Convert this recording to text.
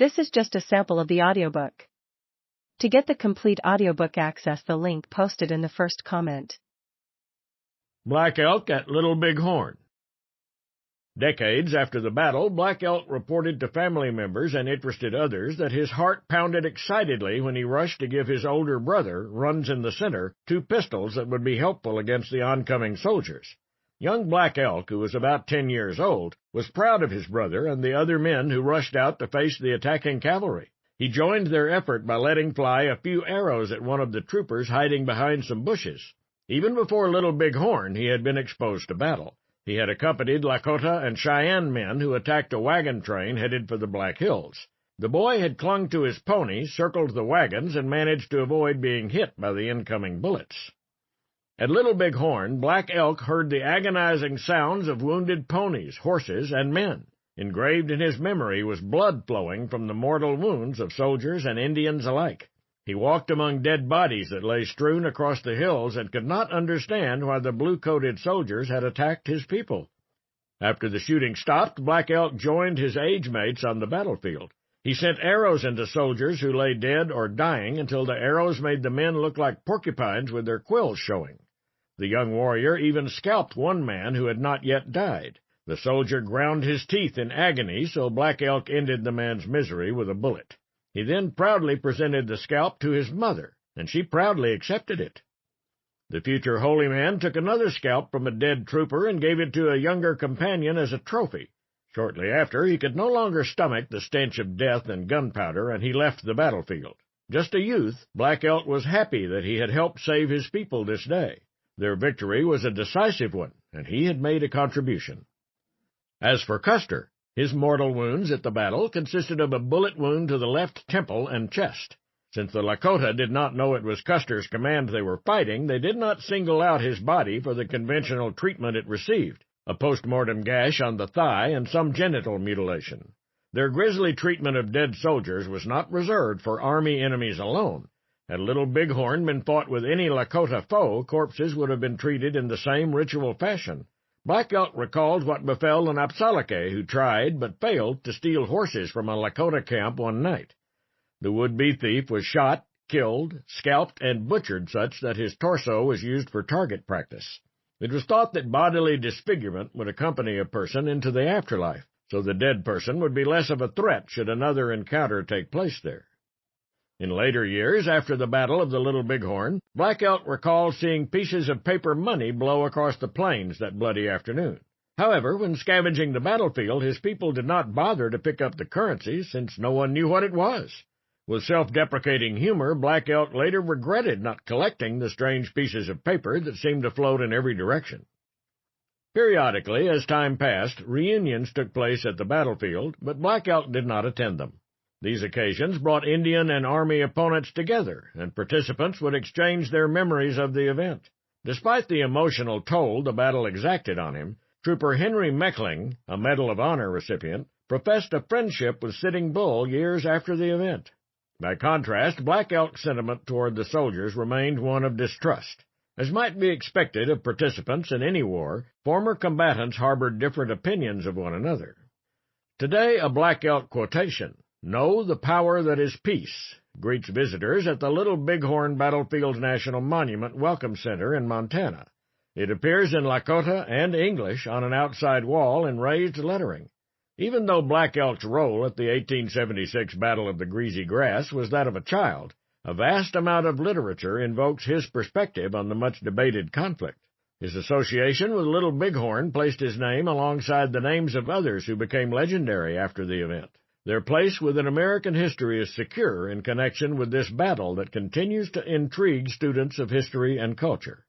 This is just a sample of the audiobook. To get the complete audiobook, access the link posted in the first comment. Black Elk at Little Bighorn. Decades after the battle, Black Elk reported to family members and interested others that his heart pounded excitedly when he rushed to give his older brother, Runs in the Center, 2 pistols that would be helpful against the oncoming soldiers. Young Black Elk, who was about 10 years old, was proud of his brother and the other men who rushed out to face the attacking cavalry. He joined their effort by letting fly a few arrows at one of the troopers hiding behind some bushes. Even before Little Bighorn, he had been exposed to battle. He had accompanied Lakota and Cheyenne men who attacked a wagon train headed for the Black Hills. The boy had clung to his pony, circled the wagons, and managed to avoid being hit by the incoming bullets. At Little Bighorn, Black Elk heard the agonizing sounds of wounded ponies, horses, and men. Engraved in his memory was blood flowing from the mortal wounds of soldiers and Indians alike. He walked among dead bodies that lay strewn across the hills and could not understand why the blue-coated soldiers had attacked his people. After the shooting stopped, Black Elk joined his age-mates on the battlefield. He sent arrows into soldiers who lay dead or dying until the arrows made the men look like porcupines with their quills showing. The young warrior even scalped one man who had not yet died. The soldier ground his teeth in agony, so Black Elk ended the man's misery with a bullet. He then proudly presented the scalp to his mother, and she proudly accepted it. The future holy man took another scalp from a dead trooper and gave it to a younger companion as a trophy. Shortly after, he could no longer stomach the stench of death and gunpowder, and he left the battlefield. Just a youth, Black Elk was happy that he had helped save his people this day. Their victory was a decisive one, and he had made a contribution. As for Custer, his mortal wounds at the battle consisted of a bullet wound to the left temple and chest. Since the Lakota did not know it was Custer's command they were fighting, they did not single out his body for the conventional treatment it received, a post-mortem gash on the thigh and some genital mutilation. Their grisly treatment of dead soldiers was not reserved for army enemies alone. Had Little Bighorn been fought with any Lakota foe, corpses would have been treated in the same ritual fashion. Black Elk recalled what befell an Apsalake who tried but failed to steal horses from a Lakota camp one night. The would-be thief was shot, killed, scalped, and butchered such that his torso was used for target practice. It was thought that bodily disfigurement would accompany a person into the afterlife, so the dead person would be less of a threat should another encounter take place there. In later years, after the Battle of the Little Bighorn, Black Elk recalled seeing pieces of paper money blow across the plains that bloody afternoon. However, when scavenging the battlefield, his people did not bother to pick up the currency since no one knew what it was. With self-deprecating humor, Black Elk later regretted not collecting the strange pieces of paper that seemed to float in every direction. Periodically, as time passed, reunions took place at the battlefield, but Black Elk did not attend them. These occasions brought Indian and Army opponents together, and participants would exchange their memories of the event. Despite the emotional toll the battle exacted on him, Trooper Henry Meckling, a Medal of Honor recipient, professed a friendship with Sitting Bull years after the event. By contrast, Black Elk's sentiment toward the soldiers remained one of distrust. As might be expected of participants in any war, former combatants harbored different opinions of one another. Today, a Black Elk quotation, "Know the power that is peace," greets visitors at the Little Bighorn Battlefield National Monument Welcome Center in Montana. It appears in Lakota and English on an outside wall in raised lettering. Even though Black Elk's role at the 1876 Battle of the Greasy Grass was that of a child, a vast amount of literature invokes his perspective on the much-debated conflict. His association with Little Bighorn placed his name alongside the names of others who became legendary after the event. Their place within American history is secure in connection with this battle that continues to intrigue students of history and culture.